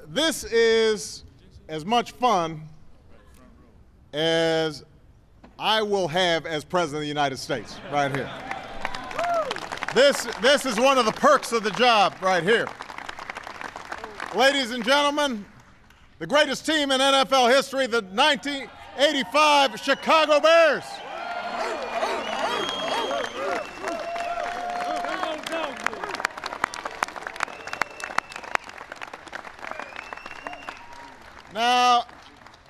This is as much fun as I will have as President of the United States right here. This is one of the perks of the job right here. Ladies and gentlemen, the greatest team in NFL history, the 1985 Chicago Bears. Now,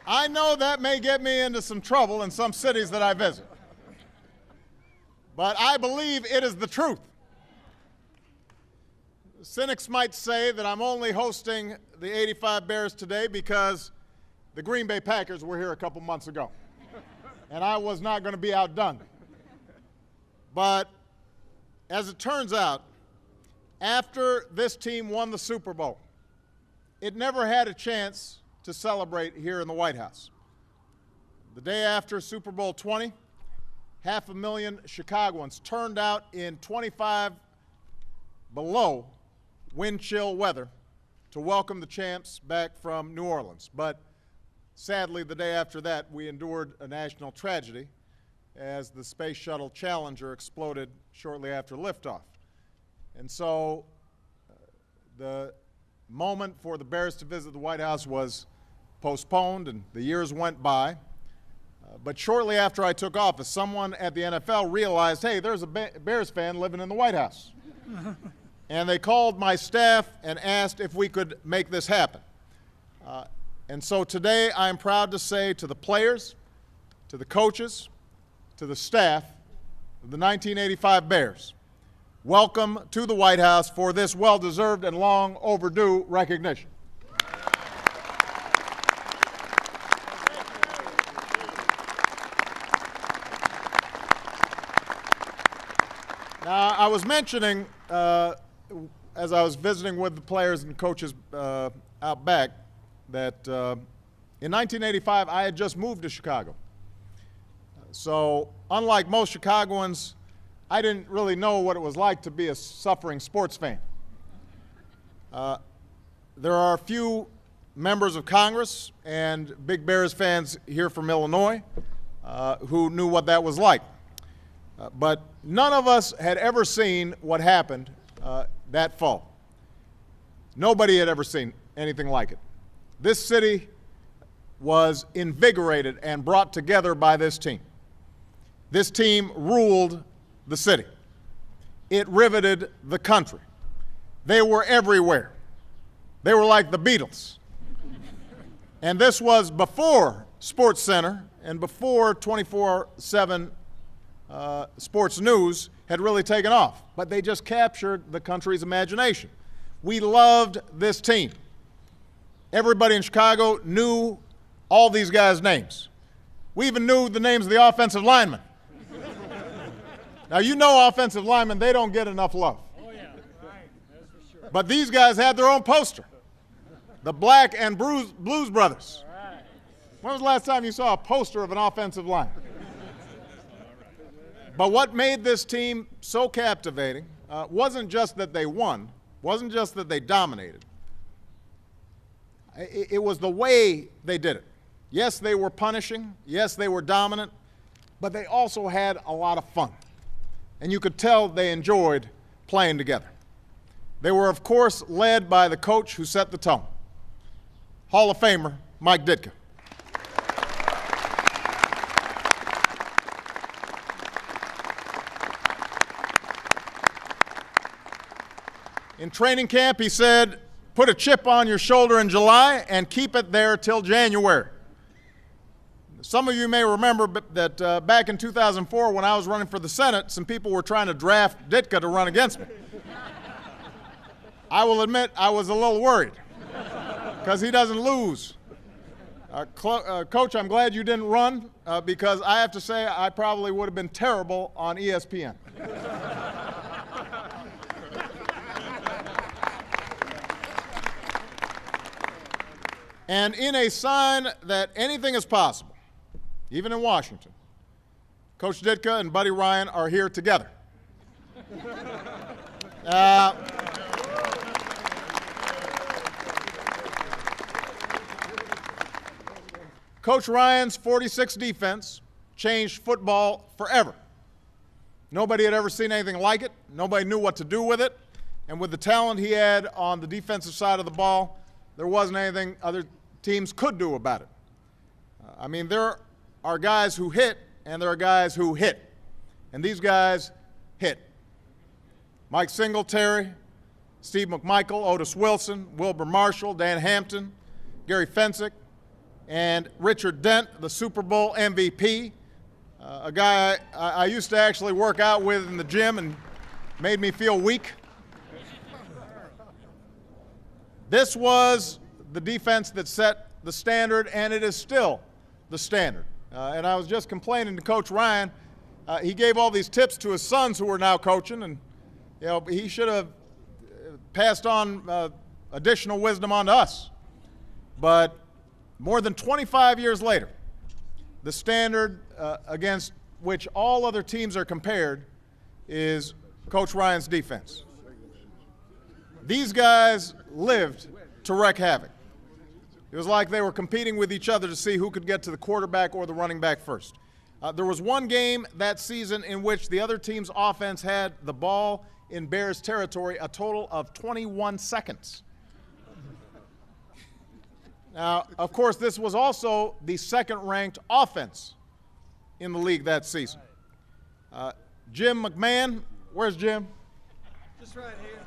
I know that may get me into some trouble in some cities that I visit, but I believe it is the truth. Cynics might say that I'm only hosting the 85 Bears today because the Green Bay Packers were here a couple months ago, and I was not going to be outdone. But as it turns out, after this team won the Super Bowl, it never had a chance to celebrate here in the White House. The day after Super Bowl 20, 500,000 Chicagoans turned out in 25 below wind chill weather to welcome the champs back from New Orleans. But sadly, the day after that, we endured a national tragedy as the Space Shuttle Challenger exploded shortly after liftoff. And so the moment for the Bears to visit the White House was postponed, and the years went by. But shortly after I took office, someone at the NFL realized, hey, there's a Bears fan living in the White House. And they called my staff and asked if we could make this happen. And so today I am proud to say to the players, to the coaches, to the staff of the 1985 Bears, welcome to the White House for this well-deserved and long overdue recognition. Now, I was mentioning, as I was visiting with the players and coaches out back, that in 1985 I had just moved to Chicago. So unlike most Chicagoans, I didn't really know what it was like to be a suffering sports fan. There are a few members of Congress and big Bears fans here from Illinois who knew what that was like. But none of us had ever seen what happened that fall. Nobody had ever seen anything like it. This city was invigorated and brought together by this team. This team ruled the city. It riveted the country. They were everywhere. They were like the Beatles. And this was before Sports Center and before 24/7 sports news had really taken off. But they just captured the country's imagination. We loved this team. Everybody in Chicago knew all these guys' names. We even knew the names of the offensive linemen. Now, you know offensive linemen, they don't get enough love. Oh, yeah. Right. That's for sure. But these guys had their own poster, the Black and Blues Brothers. All right. When was the last time you saw a poster of an offensive lineman? But what made this team so captivating wasn't just that they won, wasn't just that they dominated. It was the way they did it. Yes, they were punishing. Yes, they were dominant. But they also had a lot of fun. And you could tell they enjoyed playing together. They were, of course, led by the coach who set the tone, Hall of Famer Mike Ditka. In training camp, he said, put a chip on your shoulder in July and keep it there till January. Some of you may remember that back in 2004, when I was running for the Senate, some people were trying to draft Ditka to run against me. I will admit I was a little worried because he doesn't lose. Coach, I'm glad you didn't run because I have to say I probably would have been terrible on ESPN. And in a sign that anything is possible, even in Washington, Coach Ditka and Buddy Ryan are here together. Coach Ryan's 46 defense changed football forever. Nobody had ever seen anything like it. Nobody knew what to do with it. And with the talent he had on the defensive side of the ball, there wasn't anything other teams could do about it. I mean, there are guys who hit, and there are guys who hit. And these guys hit. Mike Singletary, Steve McMichael, Otis Wilson, Wilbur Marshall, Dan Hampton, Gary Fencik, and Richard Dent, the Super Bowl MVP, a guy I used to actually work out with in the gym and made me feel weak. This was the defense that set the standard, and it is still the standard. And I was just complaining to Coach Ryan. He gave all these tips to his sons who are now coaching, and he should have passed on additional wisdom on to us. But more than 25 years later, the standard against which all other teams are compared is Coach Ryan's defense. These guys lived to wreak havoc. It was like they were competing with each other to see who could get to the quarterback or the running back first. There was one game that season in which the other team's offense had the ball in Bears territory a total of 21 seconds. Now, of course, this was also the second-ranked offense in the league that season. Jim McMahon, where's Jim? Just right here.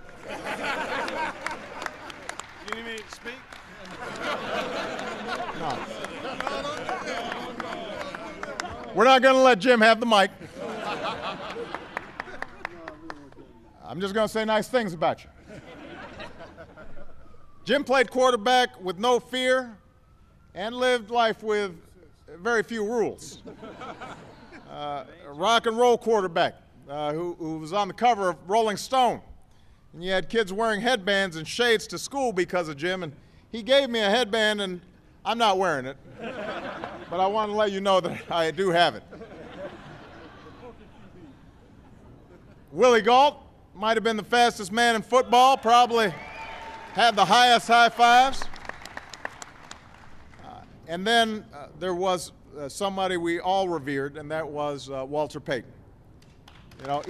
You need me to speak? No. We're not going to let Jim have the mic. I'm just going to say nice things about you. Jim played quarterback with no fear and lived life with very few rules. A rock and roll quarterback who was on the cover of Rolling Stone. And you had kids wearing headbands and shades to school because of Jim. And he gave me a headband, and I'm not wearing it. But I want to let you know that I do have it. Willie Gault might have been the fastest man in football, probably had the highest high fives. And then there was somebody we all revered, and that was Walter Payton. You know,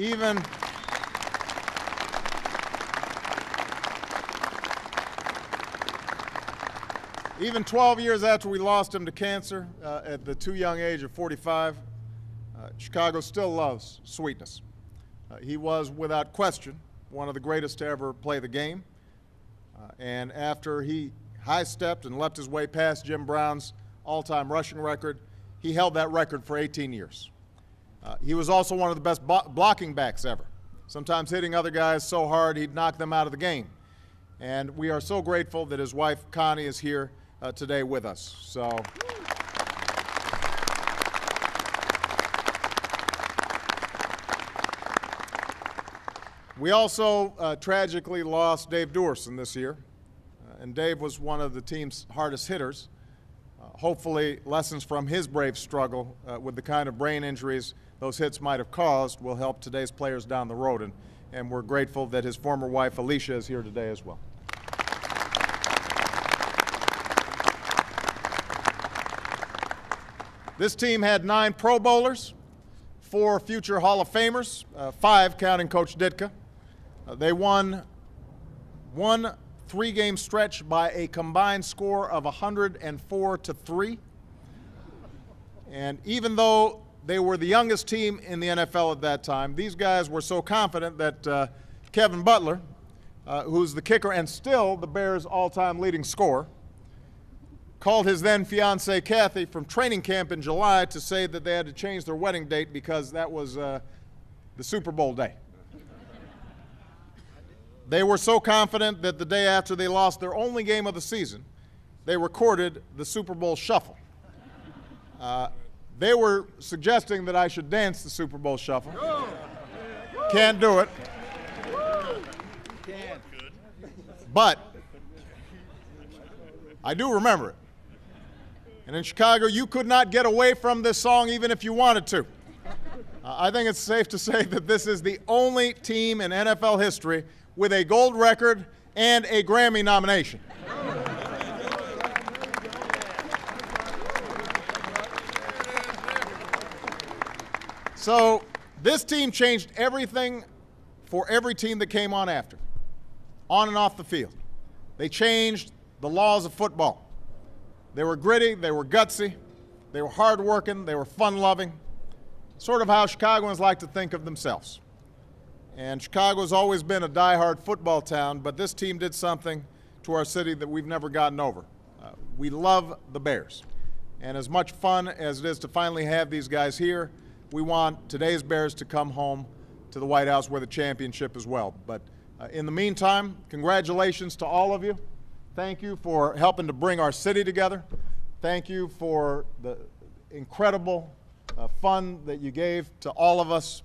even 12 years after we lost him to cancer at the too young age of 45, Chicago still loves sweetness. He was, without question, one of the greatest to ever play the game. And after he high-stepped and leapt his way past Jim Brown's all-time rushing record, he held that record for 18 years. He was also one of the best blocking backs ever, sometimes hitting other guys so hard he'd knock them out of the game. And we are so grateful that his wife, Connie, is here today with us. So. We also tragically lost Dave Duerson this year, and Dave was one of the team's hardest hitters. Hopefully, lessons from his brave struggle with the kind of brain injuries those hits might have caused will help today's players down the road, and we're grateful that his former wife, Alicia, is here today as well. This team had 9 Pro Bowlers, 4 future Hall of Famers, 5 counting Coach Ditka. They won one 3-game stretch by a combined score of 104-3. And even though they were the youngest team in the NFL at that time, these guys were so confident that Kevin Butler, who's the kicker and still the Bears' all-time leading scorer, called his then-fiancee Kathy from training camp in July to say that they had to change their wedding date because that was the Super Bowl day. They were so confident that the day after they lost their only game of the season, they recorded the Super Bowl shuffle. They were suggesting that I should dance the Super Bowl shuffle. Can't do it. But I do remember it. And in Chicago, you could not get away from this song even if you wanted to. I think it's safe to say that this is the only team in NFL history with a gold record and a Grammy nomination. So this team changed everything for every team that came on after, on and off the field. They changed the laws of football. They were gritty, they were gutsy, they were hardworking, they were fun-loving, sort of how Chicagoans like to think of themselves. And Chicago's always been a die-hard football town, but this team did something to our city that we've never gotten over. We love the Bears. And as much fun as it is to finally have these guys here, we want today's Bears to come home to the White House with a championship as well. But in the meantime, congratulations to all of you. Thank you for helping to bring our city together. Thank you for the incredible fun that you gave to all of us.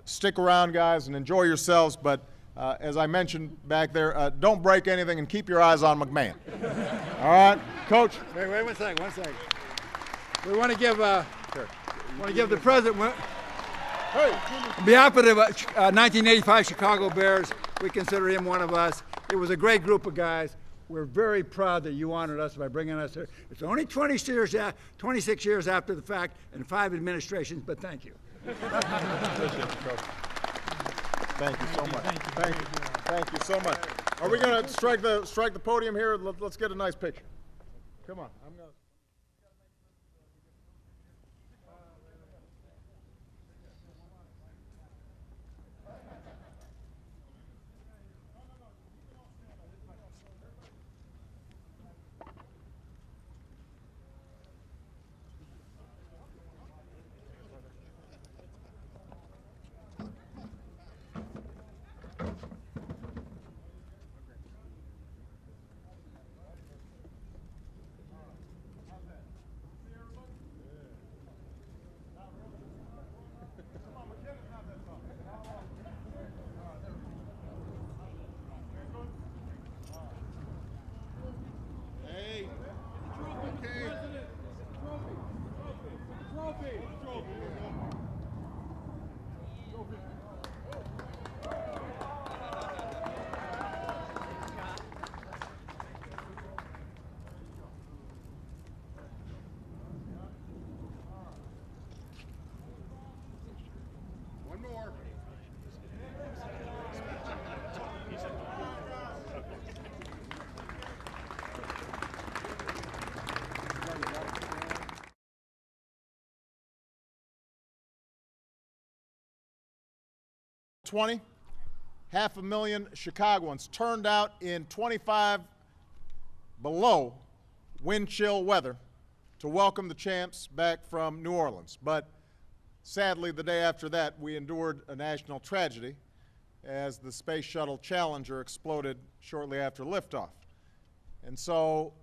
Stick around, guys, and enjoy yourselves. But as I mentioned back there, don't break anything and keep your eyes on McMahon. All right, Coach? Wait 1 second. We want to give the president, on behalf of the 1985 Chicago Bears, we consider him one of us. It was a great group of guys. We're very proud that you honored us by bringing us here. It's only 26 years after the fact and 5 administrations, but thank you. Thank you so much. Thank you so much. Are we going to strike the podium here? Let's get a nice picture. Come on. I'm going to. Half a million Chicagoans turned out in 25 below wind chill weather to welcome the champs back from New Orleans. But sadly, the day after that, we endured a national tragedy as the Space Shuttle Challenger exploded shortly after liftoff. And so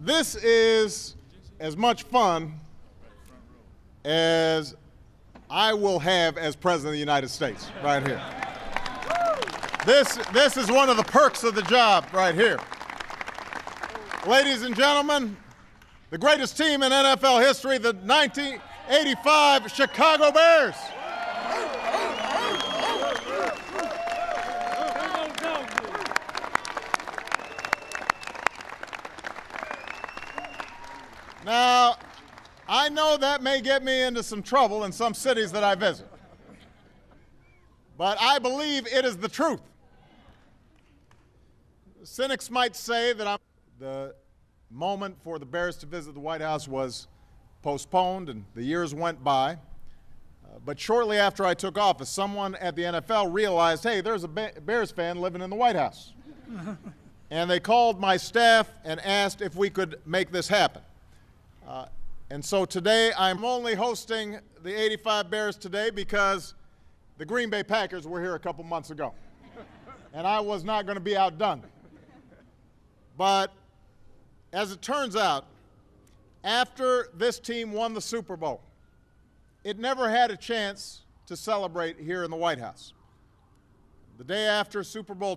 this is as much fun as I will have as President of the United States right here. This is one of the perks of the job right here. Ladies and gentlemen, the greatest team in NFL history, the 1985 Chicago Bears. Now, I know that may get me into some trouble in some cities that I visit, but I believe it is the truth. Cynics might say that the moment for the Bears to visit the White House was postponed and the years went by, but shortly after I took office, someone at the NFL realized, hey, there's a Bears fan living in the White House. And they called my staff and asked if we could make this happen. And so today, I'm only hosting the 85 Bears today because the Green Bay Packers were here a couple months ago. And I was not going to be outdone. But as it turns out, after this team won the Super Bowl, it never had a chance to celebrate here in the White House. The day after Super Bowl